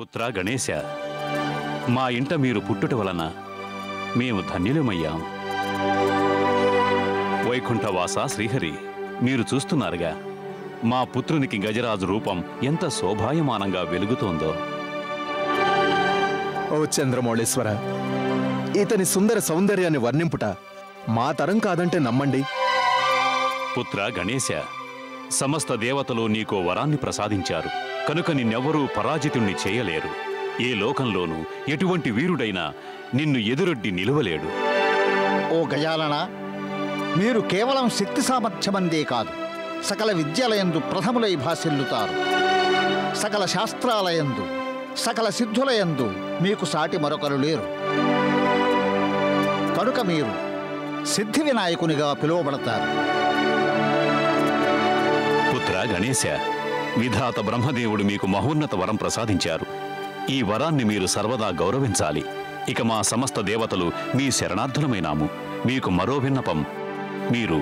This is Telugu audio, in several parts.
పుత్ర గణేశ, మా ఇంట మీరు పుట్టుట వలన మేము ధన్యులమయ్యాం. వైకుంఠవాస శ్రీహరి, మీరు చూస్తున్నారుగా మా పుత్రునికి గజరాజు రూపం ఎంత శోభాయమానంగా వెలుగుతోందో. ఓ చంద్రమౌళేశ్వర, ఇతని సుందర సౌందర్యాన్ని వర్ణింపుట మా తరం కాదంటే నమ్మండి. పుత్ర గణేశ, సమస్త దేవతలు నీకో వరాన్ని ప్రసాదించారు కనుక నిన్నెవ్వరూ పరాజితుణ్ణి చేయలేరు. ఏ లోకంలోనూ ఎటువంటి వీరుడైనా నిన్ను ఎదురొడ్డి నిలువలేడు. ఓ గజాలన, మీరు కేవలం శక్తి సామర్థ్యమందే కాదు, సకల విద్యలయందు ప్రథములై భాసిల్లుతారు. సకల శాస్త్రాలయందు, సకల సిద్ధులయందు మీకు సాటి మరొకరు లేరు. కనుక మీరు సిద్ధి వినాయకునిగా పిలువబడతారు. పుత్ర గణేశ, విధాత బ్రహ్మదేవుడు మీకు మహోన్నత వరం ప్రసాదించారు. ఈ వరాన్ని మీరు సర్వదా గౌరవించాలి. ఇక మా సమస్త దేవతలు మీ శరణార్థులమైనాము. మీకు మరో విన్నపం, మీరు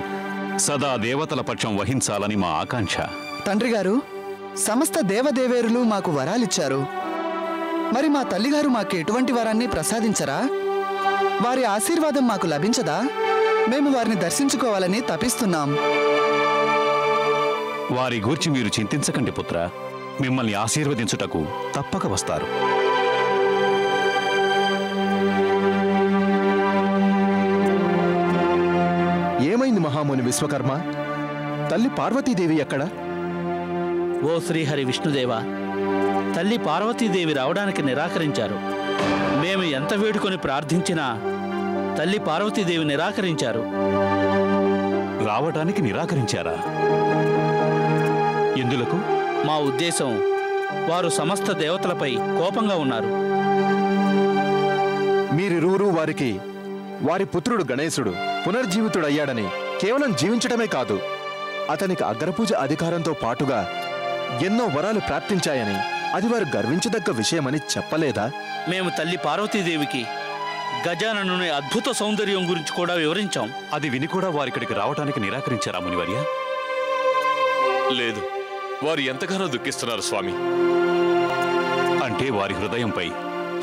సదా దేవతల పక్షం వహించాలని మా ఆకాంక్ష. తండ్రి గారు, సమస్త దేవదేవేరులు మాకు వరాలిచ్చారు. మరి మా తల్లిగారు మాకు ఎటువంటి వరాన్ని ప్రసాదించరా? వారి ఆశీర్వాదం మాకు లభించదా? మేము వారిని దర్శించుకోవాలని తపిస్తున్నాం. వారి గూర్చి మీరు చింతించకండి పుత్ర, మిమ్మల్ని ఆశీర్వదించుటకు తప్పక వస్తారు. ఏమైంది మహాముని విశ్వకర్మ? తల్లి పార్వతీదేవి ఎక్కడ? ఓ శ్రీహరి విష్ణుదేవ, తల్లి పార్వతీదేవి రావడానికి నిరాకరించారు. మేము ఎంత వేడుకొని ప్రార్థించినా తల్లి పార్వతీదేవి నిరాకరించారు. రావటానికి నిరాకరించారా? ఎందులకు? మా ఉద్దేశం, వారు సమస్త దేవతలపై కోపంగా ఉన్నారు. మీరిరువురు వారికి వారి పుత్రుడు గణేశుడు పునర్జీవితుడయ్యాడని, కేవలం జీవించడమే కాదు అతనికి అగ్రపూజ అధికారంతో పాటుగా ఎన్నో వరాలు ప్రాప్తించాయని, అది వారు గర్వించదగ్గ విషయమని చెప్పలేదా? మేము తల్లి పార్వతీదేవికి గజాననుని అద్భుత సౌందర్యం గురించి కూడా వివరించాం. అది విని కూడా వారిక్కడికి రావటానికి నిరాకరించారా మునివర్య? లేదు, వారు ఎంతగానో దుఃఖిస్తున్నారు స్వామి. అంటే వారి హృదయంపై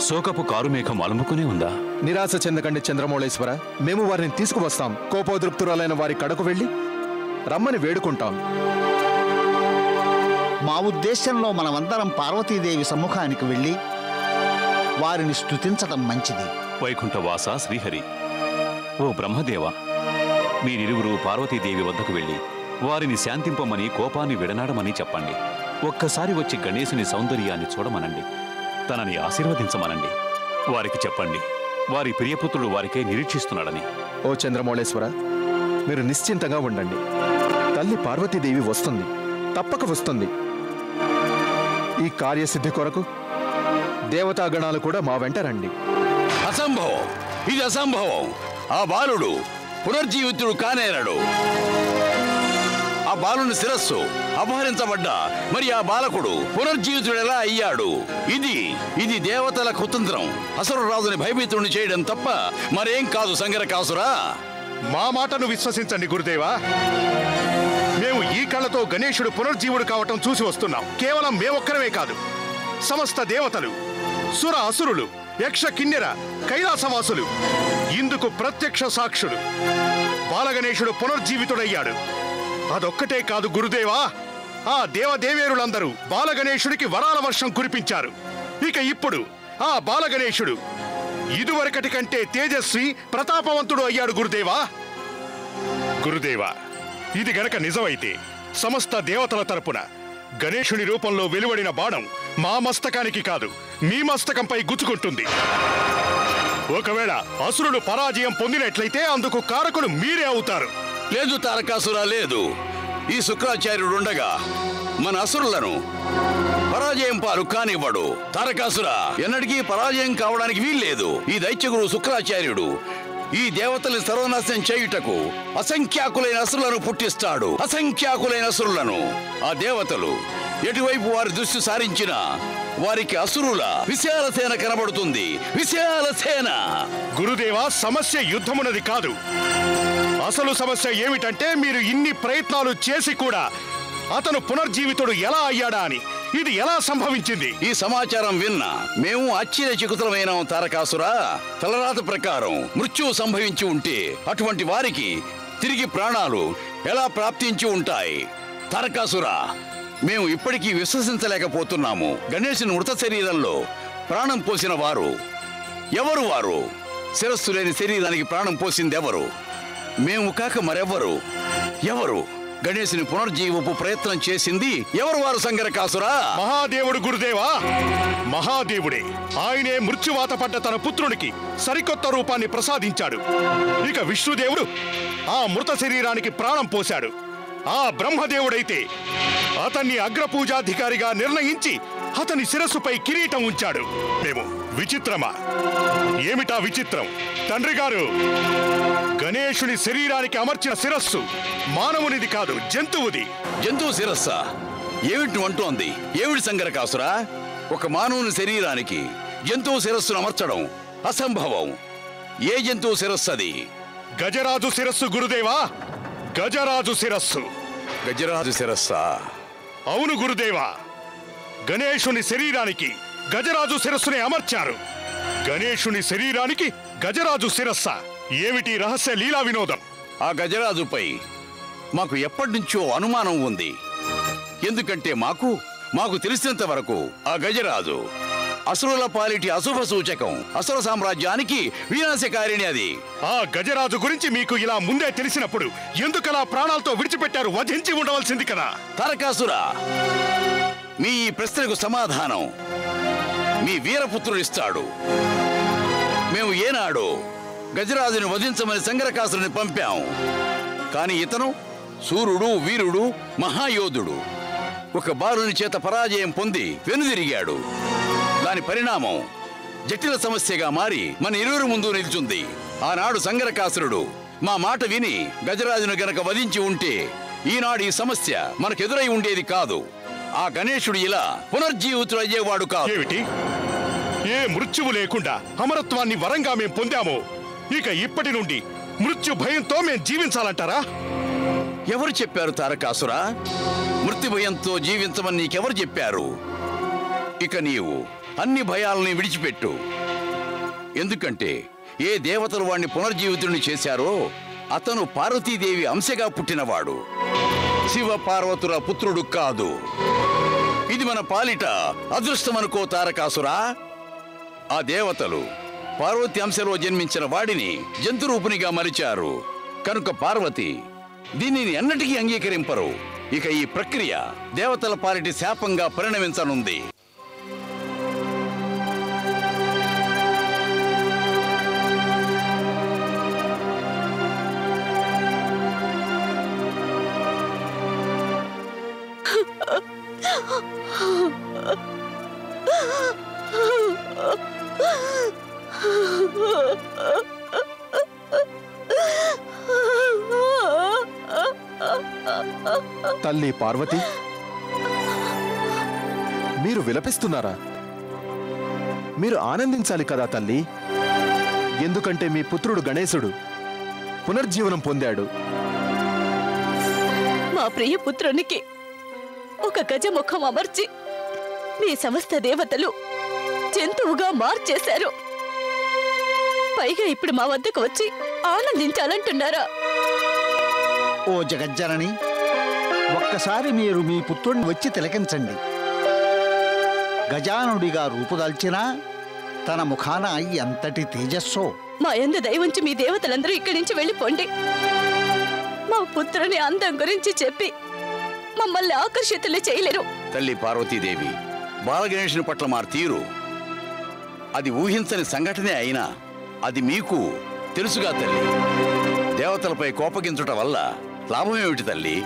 శోకపు కారుమేఘం అలుముకునే ఉందా? నిరాశ చెందకండి చంద్రమౌళేశ్వర, మేము వారిని తీసుకువస్తాం. కోపోద్రిక్తురాలైన వారి కడకు వెళ్ళి రమ్మని వేడుకుంటాం. మా ఉద్దేశంలో మనమందరం పార్వతీదేవి సమ్ముఖానికి వెళ్ళి వారిని స్తుతించడం మంచిది. వైకుంఠవాస శ్రీహరి, ఓ బ్రహ్మదేవ, మీరిరువురు పార్వతీదేవి వద్దకు వెళ్ళి వారిని శాంతింపమని, కోపాన్ని విడనాడమని చెప్పండి. ఒక్కసారి వచ్చి గణేశుని సౌందర్యాన్ని చూడమనండి, తనని ఆశీర్వదించమనండి. వారికి చెప్పండి, వారి ప్రియపుత్రుడు వారికే నిరీక్షిస్తున్నాడని. ఓ చంద్రమౌళేశ్వర, మీరు నిశ్చింతగా ఉండండి. తల్లి పార్వతీదేవి వస్తుంది, తప్పక వస్తుంది. ఈ కార్యసిద్ధి కొరకు దేవతాగణాలు కూడా మా వెంట రండి. అసంభవం, ఇది అసంభవం. ఆ బాలుడు పునర్జీవితుడు కానేరడు. ఆ బాలుని శిరస్సు అపహరించబడ్డా మరి ఆ బాలకుడు పునర్జీవితుడు ఎలా అయ్యాడు? ఇది దేవతల కుతంత్రం. అసురరాజుని భయభీతుడిని చేయడం తప్ప మరేం కాదు. సంగరకాసురా, మా మాటను విశ్వసించండి గురుదేవా. మేము ఈ కళ్ళతో గణేశుడు పునర్జీవుడు కావటం చూసి వస్తున్నాం. కేవలం మేమొక్కరమే కాదు, సమస్త దేవతలు, సుర అసురులు, యక్ష కిన్నెర కైలాసవాసులు ఇందుకు ప్రత్యక్ష సాక్షులు. బాలగణేశుడు పునర్జీవితుడయ్యాడు. అదొక్కటే కాదు గురుదేవా, ఆ దేవదేవేరులందరూ బాలగణేశుడికి వరాల వర్షం కురిపించారు. ఇక ఇప్పుడు ఆ బాలగణేశుడు ఇదివరకటి కంటే తేజస్వి, ప్రతాపవంతుడు అయ్యాడు గురుదేవా. గురుదేవా, ఇది గనక నిజమైతే సమస్త దేవతల తరపున గణేశుని రూపంలో వెలువడిన బాణం మా మస్తకానికి కాదు, మీ మస్తకంపై గుచ్చుకుంటుంది. ఒకవేళ అసురుడు పరాజయం పొందినట్లయితే అందుకు కారకులు మీరే అవుతారు. లేదు తారకాసురా, లేదు. ఈ శుక్రాచార్యుడుండగా మన అసురులను పరాజయం పాలు కానివ్వడు. తారకాసురా, ఎన్నటికీ పరాజయం కావడానికి వీల్లేదు. ఈ దైత్యగురు శుక్రాచార్యుడు ఈ దేవతల్ని సర్వనాశనం చేయుటకు అసంఖ్యాకులైన అసురులను పుట్టిస్తాడు. అసంఖ్యాకులైన అసురులను. ఆ దేవతలు ఎటువైపు వారి దృష్టి సారించినా వారికి అసురుల విశాల సేన కనబడుతుంది. విశాల సేన. గురుదేవా, సమస్య యుద్ధమున్నది కాదు. అసలు సమస్య ఏమిటంటే మీరు ఇన్ని ప్రయత్నాలు చేసి కూడా అతను పునర్జీవితుడు ఎలా అయ్యాడా అని. ఇది ఎలా సంభవించింది? ఈ సమాచారం విన్నా మేము ఆశ్చర్యచకితులమైనాం తారకాసురా. తలరాత ప్రకారం మృత్యువు సంభవించి ఉంటే అటువంటి వారికి తిరిగి ప్రాణాలు ఎలా ప్రాప్తించి ఉంటాయి? తారకాసురా, మేము ఇప్పటికీ విశ్వసించలేకపోతున్నాము. గణేశుని మృత శరీరంలో ప్రాణం పోసిన వారు ఎవరు? వారు శిరస్సు లేని శరీరానికి ప్రాణం పోసిందెవరు? మేము కాక మరెవ్వరు? ఎవరు గణేశుని పునర్జీవపు ప్రయత్నం చేసింది ఎవరు? వారు సంగరకాసురా. మహాదేవుడు గురుదేవా, మహాదేవుడే. ఆయనే మృత్యువాత పడ్డ తన పుత్రునికి సరికొత్త రూపాన్ని ప్రసాదించాడు. ఇక విష్ణుదేవుడు ఆ మృత శరీరానికి ప్రాణం పోశాడు. ఆ బ్రహ్మదేవుడైతే అతన్ని అగ్రపూజాధికారిగా నిర్ణయించి అతని శిరస్సుపై కిరీటం ఉంచాడు. మేము విచిత్రమా? ఏమిటా విచిత్రం? తండ్రి గారు, గణేశుని శరీరానికి అమర్చిన శిరస్సు మానవునిది కాదు, జంతువుది. జంతువు శిరస్సా? ఏమిటి అంటోంది? ఏమిటి సంగరకాసురా? ఒక మానవుని శరీరానికి జంతువు శిరస్సును అమర్చడం అసంభవం. ఏ జంతువు శిరస్సు అది? గజరాజు శిరస్సు గురుదేవా, గజరాజు శిరస్సు. గజరాజు శిరస్సా? అవును గురుదేవా, గణేశుని శరీరానికి గజరాజు శిరస్సునే అమర్చారు. గణేశుని శరీరానికి గజరాజు శిరస్స. ఏమిటి రహస్య లీలా వినోదం? ఆ గజరాజుపై మాకు ఎప్పటి నుంచో అనుమానం ఉంది. ఎందుకంటే మాకు తెలిసినంత వరకు ఆ గజరాజు అసురుల పాలిటి అశుభ సూచకం, అసుర సామ్రాజ్యానికి వినాశకారిణి అది. ఆ గజరాజు గురించి మీకు ఇలా ముందే తెలిసినప్పుడు ఎందుకలా ప్రాణాలతో విడిచిపెట్టారు? వధించి ఉండవలసింది కదా. తారకాసురా, మీ ఈ ప్రశ్నకు సమాధానం మీ వీరపుత్రుడిస్తాడు. మేము ఏనాడు గజరాజుని వధించమని సంగరకాసురుని పంపాం. కాని ఇతను సూర్యుడు, వీరుడు, మహాయోధుడు. ఒక బాలుని చేత పరాజయం పొంది వెనుదిరిగాడు. దాని పరిణామం జటిల సమస్యగా మారి మన ఇరువురి ముందు నిల్చుంది. ఆనాడు సంగరకాసురుడు మా మాట విని గజరాజును గనక వధించి ఉంటే ఈనాడు ఈ సమస్య మనకెదురై ఉండేది కాదు. ఆ గణేశుడు ఇలా పునర్జీవితుడయ్యేవాడు కాదు. ఏమిటి? ఏ మృత్యువు లేకుండా అమరత్వాన్ని వరంగా మేం పొందామో ఇక ఇప్పటి నుండి మృత్యు భయంతో మేం జీవించాలంటారా? ఎవరు చెప్పారు తారకాసురా? మృత్యు భయంతో జీవించమని నీకెవరు చెప్పారు? ఇక నీవు అన్ని భయాలని విడిచిపెట్టు. ఎందుకంటే ఏ దేవతలు వాణ్ణి పునర్జీవితుడిని చేశారో అతను పార్వతీదేవి అంశగా పుట్టినవాడు, శివ పార్వతుల పుత్రుడు కాదు. ఇది మన పాలిట అదృష్టమనుకో తారకాసురా. ఆ దేవతలు పార్వతి అంశలో జన్మించిన వాడిని జంతురూపునిగా మలిచారు. కనుక పార్వతి దీనిని ఎన్నటికీ అంగీకరింపరు. ఇక ఈ ప్రక్రియ దేవతల పాలిటి శాపంగా పరిణమించనుంది. తల్లి పార్వతి, మీరు విలపిస్తున్నారా? మీరు ఆనందించాలి కదా తల్లి. ఎందుకంటే మీ పుత్రుడు గణేశుడు పునర్జీవనం పొందాడు. మా ప్రియ పుత్రునికి ఒక గజముఖం అమర్చి మీ సమస్త దేవతలు జంతువుగా మార్చేశారు. పైగా ఇప్పుడు మా వద్దకు వచ్చి ఆనందించాలంటున్నారా? ఓ జగజ్జనని, ఒక్కసారి మీరు మీ పుత్రుడిని వచ్చి తిలకించండి. గజానుడిగా రూపుదాల్చినా తన ముఖాన ఎంతటి తేజస్సో. మా యందు దయవుంచి మీ దేవతలందరూ ఇక్కడి నుంచి వెళ్ళిపోండి. మా పుత్రుని అందం గురించి చెప్పి మమ్మల్ని ఆకర్షితులు చేయలేరు. తల్లి పార్వతీదేవి, బాలగణేశుని పట్ల మా తీరు అది ఊహించని సంఘటనే అయినా అది మీకు తెలుసుగా తల్లి. దేవతలపై కోపగించుట వల్ల లాభమేమిటి తల్లి?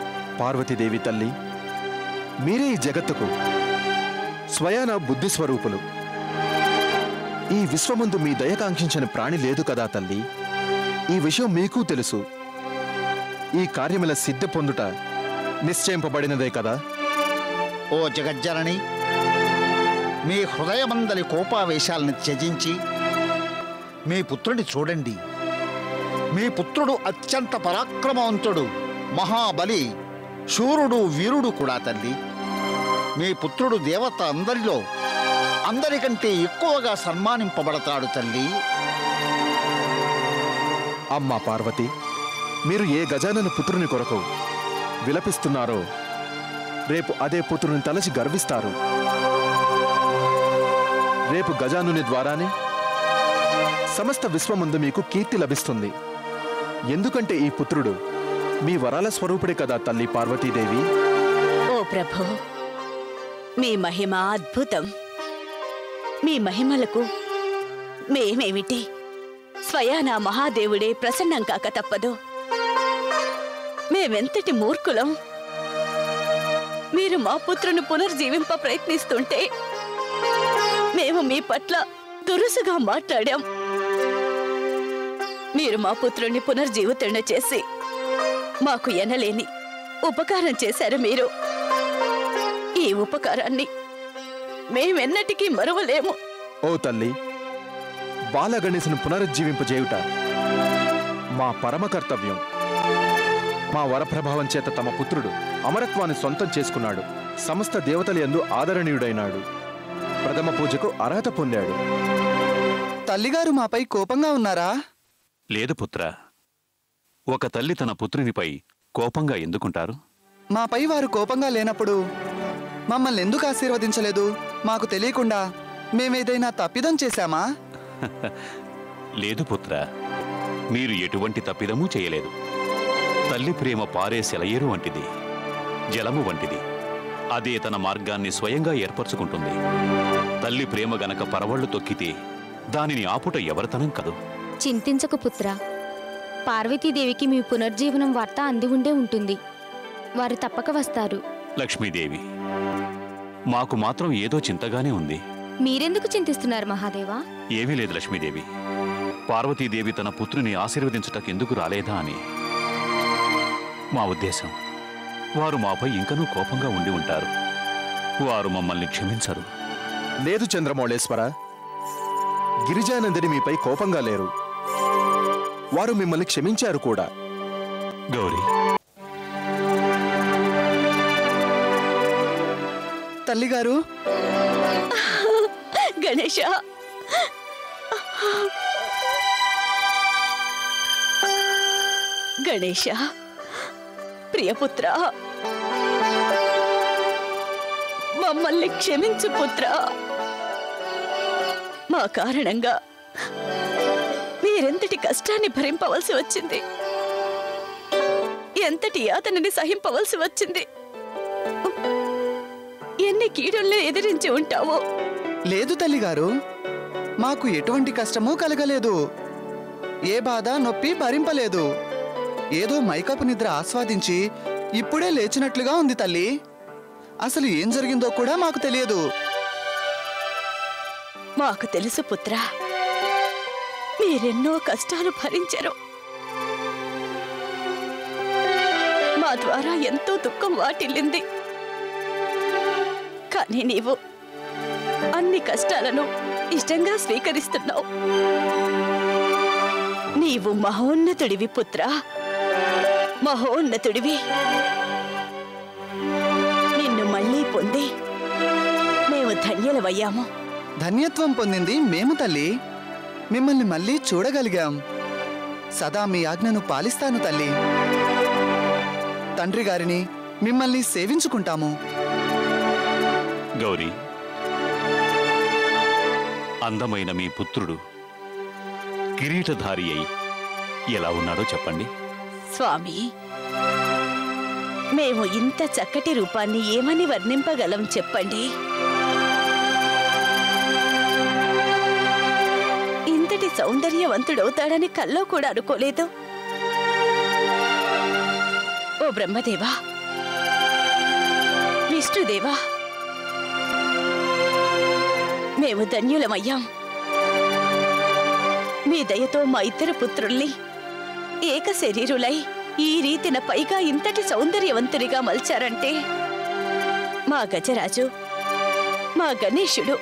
పార్వతీదేవి తల్లి, మీరే ఈ జగత్తుకు స్వయాన బుద్ధి స్వరూపులు. ఈ విశ్వమందు మీ దయకాంక్షించని ప్రాణి లేదు కదా తల్లి. ఈ విషయం మీకు తెలుసు. ఈ కార్యముల సిద్ధి పొందుట నిశ్చయింపబడినదే కదా. ఓ జగజ్జనని, మీ హృదయమందలి కోపావేశాలను త్యజించి మీ పుత్రుని చూడండి. మీ పుత్రుడు అత్యంత పరాక్రమవంతుడు, మహాబలి, శూరుడు, వీరుడు కూడా తల్లి. మీ పుత్రుడు దేవత అందరికంటే ఎక్కువగా సన్మానింపబడతాడు తల్లి. అమ్మా పార్వతి, మీరు ఏ గజానన పుత్రుని కొరకు విలపిస్తున్నారో రేపు అదే పుత్రుని తలచి గర్విస్తారు. రేపు గజానుని ద్వారానే సమస్త విశ్వముందు మీకు కీర్తి లభిస్తుంది. ఎందుకంటే ఈ పుత్రుడు మీ వరాల స్వరూపుడే కదా తల్లి పార్వతీదేవి. ఓ ప్రభు, మీ మహిమ అద్భుతం. మీ మహిమలకు మేమేమిటి? స్వయానా మహాదేవుడే ప్రసన్నం కాక తప్పదు. మేమెంతటి మూర్ఖులం! మీరు మా పుత్రుని పునర్జీవింప ప్రయత్నిస్తుంటే మేము మీ పట్ల దురుసుగా మాట్లాడాం. మీరు మా పుత్రుని పునర్జీవితుడిని చేసి మాకు ఎనలేని ఉపకారం చేశారు. మీరు ఈ ఉపకారాన్ని మేమెన్నటికీ మరువలేము. ఓ తల్లి, బాలగణేశుని పునరుజ్జీవింపజేయుట మా పరమ కర్తవ్యం. మా వరప్రభావం చేత తమ పుత్రుడు అమరత్వాన్ని సొంతం చేసుకున్నాడు. సమస్త దేవతల యందు ఆదరణీయుడైనాడు. ప్రథమ పూజకు అర్హత పొందాడు. తల్లిగారు మాపై కోపంగా ఉన్నారా? లేదు పుత్ర. ఒక తల్లి తన పుత్రునిపై కోపంగా ఎందుకుంటారు? మాపై వారు కోపంగా లేనప్పుడు మమ్మల్ని ఎందుకు ఆశీర్వదించలేదు? మాకు తెలియకుండా మేమేదైనా తప్పిదం చేశామా? లేదు పుత్ర, మీరు ఎటువంటి తప్పిదమూ చేయలేదు. తల్లి ప్రేమ పారే సెలయేరు వంటిది, జలము వంటిది. అదే తన మార్గాన్ని స్వయంగా ఏర్పరచుకుంటుంది. తల్లి ప్రేమ గనక పరవళ్లు తొక్కితే దానిని ఆపుట ఎవరితనం కదు. చింతించకు పుత్ర. పార్వతీదేవికి మీ పునర్జీవనం వార్త అంది ఉండే ఉంటుంది. వారు తప్పక వస్తారు. లక్ష్మీదేవి, మాకు మాత్రం ఏదో చింతగానే ఉంది. మీరెందుకు చింతిస్తున్నారు మహాదేవా? ఏమీ లేదు లక్ష్మీదేవి. పార్వతీదేవి తన పుత్రుని ఆశీర్వదించుటకెందుకు రాలేదా అని మా ఉద్దేశం. వారు మాపై ఇంకనూ కోపంగా ఉండి ఉంటారు. వారు మమ్మల్ని క్షమించరు. లేదు చంద్రమౌళేశ్వర, గిరిజానందిని మీపై కోపంగా లేరు. వారు మిమ్మల్ని క్షమించారు కూడా. గౌరీ, తల్లిగారు, గణేశ, గణేశ, ప్రియపుత్ర, మమ్మల్ని క్షమించు పుత్ర. మా కారణంగా మీరెంతటి కష్టాన్ని భరింపవలసి వచ్చింది, ఎంతటి యాతనని సహింపవలసి వచ్చింది, ఎన్ని కీడుల్ని ఎదిరించి ఉంటావో. లేదు తల్లిగారు, మాకు ఎటువంటి కష్టమూ కలగలేదు. ఏ బాధ నొప్పి భరింపలేదు. ఏదో మైకపు నిద్ర ఆస్వాదించి ఇప్పుడే లేచినట్లుగా ఉంది తల్లి. అసలు ఏం జరిగిందో కూడా మాకు తెలియదు. మాకు తెలుసు పుత్ర, మీరెన్నో కష్టాలు భరించరు. మా ద్వారా ఎంతో దుఃఖం వాటిల్లింది. కానీ నీవు అన్ని కష్టాలను ఇష్టంగా స్వీకరిస్తున్నావు. నీవు మహోన్నతుడివి పుత్ర, మహోన్నతుడివి. నిన్ను మళ్ళీ పొంది మేము ధన్యులమయ్యాము. ధన్యత్వం పొందింది మేము తల్లి. మిమ్మల్ని మళ్ళీ చూడగలిగాం. సదా మీ ఆజ్ఞను పాలిస్తాను తల్లి. తండ్రి గారిని మిమ్మల్ని సేవించుకుంటాము. గౌరీ, అందమైన మీ పుత్రుడు కిరీటధారి అయి ఎలా ఉన్నాడో చెప్పండి. స్వామి, మేము ఇంత చక్కటి రూపాన్ని ఏమని వర్ణింపగలం చెప్పండి. ఇంతటి సౌందర్యవంతుడవుతాడని కల్లో కూడా అనుకోలేదు. ఓ బ్రహ్మదేవా, విష్ణుదేవా, మేము ధన్యులమయ్యాం. మీ దయతో మా ఇద్దరు పుత్రుల్ని ఏక శరీరులై ఈ రీతిన పైగా ఇంతటి సౌందర్యవంతునిగా మలిచారంటే మా గజరాజు, మా గణేశుడు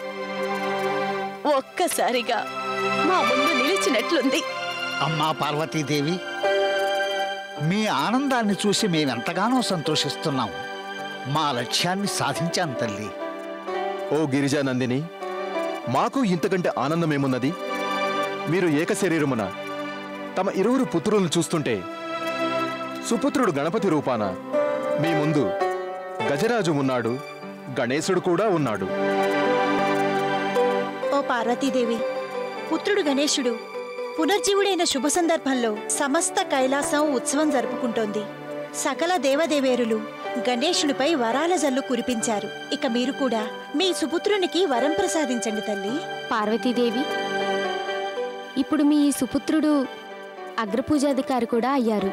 ఒక్కసారిగా మా ముందు నిలిచినట్లుంది. అమ్మా పార్వతీదేవి, మీ ఆనందాన్ని చూసి మేమెంతగానో సంతోషిస్తున్నాం. మా లక్ష్యాన్ని సాధించాను తల్లి. ఓ గిరిజానందిని, మాకు ఇంతకంటే ఆనందమేమున్నది? మీరు ఏకశరీరమున తమ ఇరువురు పుత్రులను చూస్తుంటే సుపుత్రుడు గణపతి రూపాన మీ ముందు గజరాజు ఉన్నాడు, గణేశుడు కూడా ఉన్నాడు. ఓ పార్వతీదేవి, పుత్రుడు గణేశుడు పునర్జీవుడైన శుభ సందర్భంలో సమస్త కైలాసం ఉత్సవం జరుపుకుంటోంది. సకల దేవదేవేరులు గణేశునిపై వరాల జల్లు కురిపించారు. ఇక మీరు కూడా మీ సుపుత్రునికి వరం ప్రసాదించండి తల్లి. పార్వతీదేవి, ఇప్పుడు మీ ఈ సుపుత్రుడు అగ్రపూజాధికారి కూడా అయ్యారు.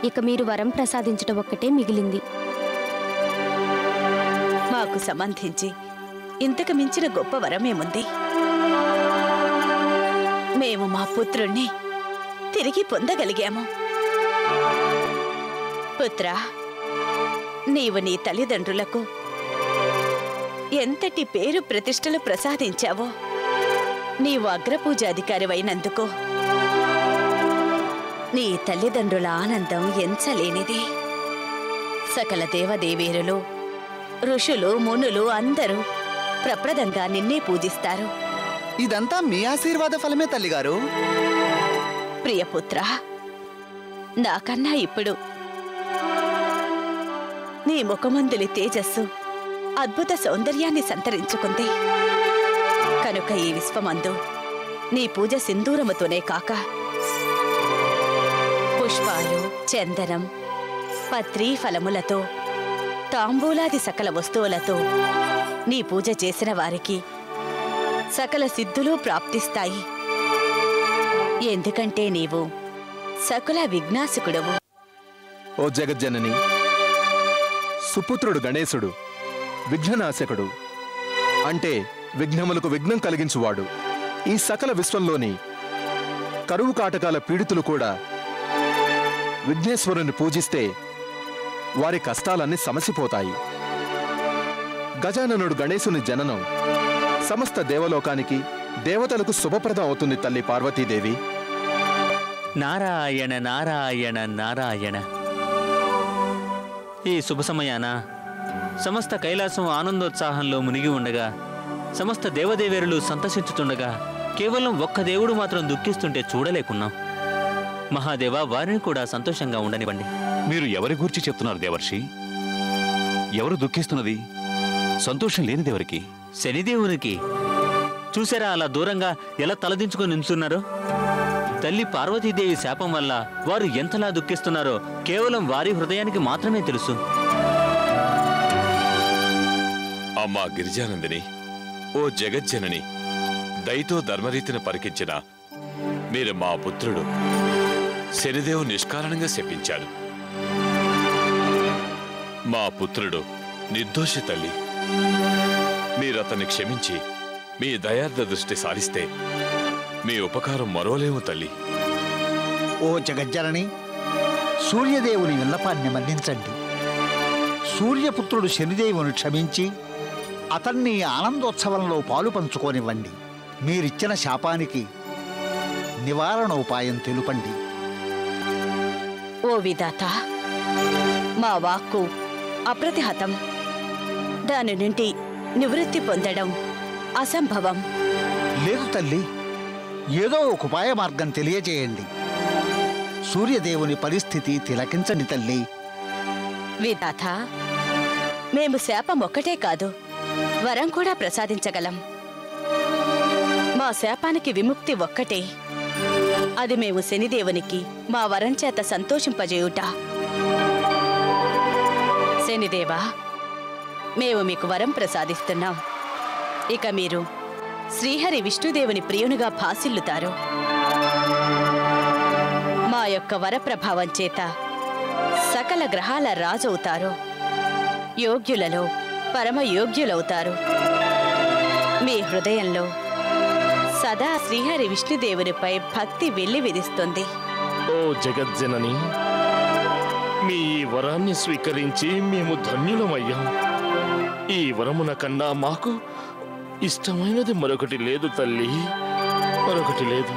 ఇక మీరు వరం ప్రసాదించడం ఒక్కటే మిగిలింది. మాకు సంబంధించి ఇంతకు మించిన గొప్ప వరమేముంది? మేము మా పుత్రుణ్ణి తిరిగి పొందగలిగాము. పుత్రా, నీవు నీ తల్లిదండ్రులకు ఎంతటి పేరు ప్రతిష్టలు ప్రసాదించావో నీవు అగ్రపూజాధికారివైనందుకు నీ తల్లిదండ్రుల ఆనందం ఎంచలేనిది. సకల దేవదేవేరులు, ఋషులు, మునులు అందరూ ప్రప్రదంగా నిన్నే పూజిస్తారు. ఇదంతా మీ ఆశీర్వాద ఫలమే తల్లిగారు. ప్రియపుత్ర, నాకన్నా ఇప్పుడు నీ ముఖమందులి తేజస్సు అద్భుత సౌందర్యాన్ని సంతరించుకుంది. కనుక ఈ విశ్వమందు నీ పూజ సింధూరముతోనే కాక పుష్పాలు, చందనం, పత్రి ఫలములతో, తాంబూలాది సకల వస్తువులతో నీ పూజ చేసిన వారికి సకల సిద్ధులు ప్రాప్తిస్తాయి. ఎందుకంటే నీవు సకల విఘ్నాశకుడవు. ఓ జగజ్జనని, సుపుత్రుడు గణేశుడు విఘ్ననాశకుడు, అంటే విఘ్నములకు విఘ్నం కలిగించువాడు. ఈ సకల విశ్వంలోని కరువు కాటకాల పీడితులు కూడా విఘ్నేశ్వరుని పూజిస్తే వారి కష్టాలన్నీ సమసిపోతాయి. గజాననుడు గణేశుని జననం సమస్త దేవలోకానికి, దేవతలకు శుభప్రదం అవుతుంది తల్లి పార్వతీదేవి. నారాయణ నారాయణ నారాయణ. ఈ శుభ సమయాన సమస్త కైలాసం ఆనందోత్సాహంలో మునిగి ఉండగా, సమస్త దేవదేవేరులు సంతసించుతుండగా కేవలం ఒక్క దేవుడు మాత్రం దుఃఖిస్తుంటే చూడలేకున్నాం. మహాదేవ, వారిని కూడా సంతోషంగా ఉండనివ్వండి. మీరు ఎవరి గురించి చెప్తున్నారు దేవర్షి? ఎవరు దుఃఖిస్తున్నది? సంతోషం లేనిదెవరికి? శనిదేవునికి. చూసారా అలా దూరంగా ఎలా తలదించుకొని నిల్చున్నారో? తల్లి పార్వతీదేవి శాపం వల్ల వారు ఎంతలా దుఃఖిస్తున్నారో కేవలం వారి హృదయానికి మాత్రమే తెలుసు. అమ్మా గిరిజానందిని, ఓ జగజ్జనని, దయతో ధర్మరీతిని పరికించిన మీరు మా పుత్రుడు శనిదేవు నిష్కారణంగా శపించాడు. మా పుత్రుడు నిర్దోషి తల్లి. మీరతన్ని క్షమించి మీ దయార్థ దృష్టి సారిస్తే మీ ఉపకారం మరోలేము తల్లి. ఓ జగజ్జనని, సూర్యదేవుని విన్నపాన్ని మన్నించండి. సూర్యపుత్రుడు శనిదేవుని క్షమించి అతన్ని ఆనందోత్సవంలో పాలు పంచుకోనివ్వండి. మీరిచ్చిన శాపానికి నివారణ ఉపాయం తెలుపండి. ఓ విధాత, మా వాక్కు అప్రతిహతం. దాని నుండి నివృత్తి పొందడం అసంభవం. లేదు తల్లి, ఏదో ఒక ఉపాయ మార్గం తెలియజేయండి. సూర్యదేవుని పరిస్థితి తిలకించండి తల్లి. విధాత, మేము శాపం ఒక్కటే కాదు, వరం కూడా ప్రసాదించగలం. మా శాపానికి విముక్తి ఒక్కటే. అది మేము శనిదేవునికి మా వరం చేత సంతోషింపజేయుట. శనిదేవా, మేము మీకు వరం ప్రసాదిస్తున్నాం. ఇక మీరు శ్రీహరి విష్ణుదేవుని ప్రియునిగా భాసిల్లుతారు. మా యొక్క వర ప్రభావం చేత సకల గ్రహాల రాజవుతారు. యోగ్యులలో పరమ యోగ్యులవుతారు. మీ హృదయంలో సదా శ్రీహరి విష్ణుదేవునిపై భక్తి వెళ్లి విధిస్తుంది. ఓ జగజ్జనని, మీ ఈ వరాన్ని స్వీకరించి మేము ధన్యులమయ్యాం. ఈ వరమున కన్నా మాకు ఇష్టమైనది మరొకటి లేదు తల్లి, మరొకటి లేదు.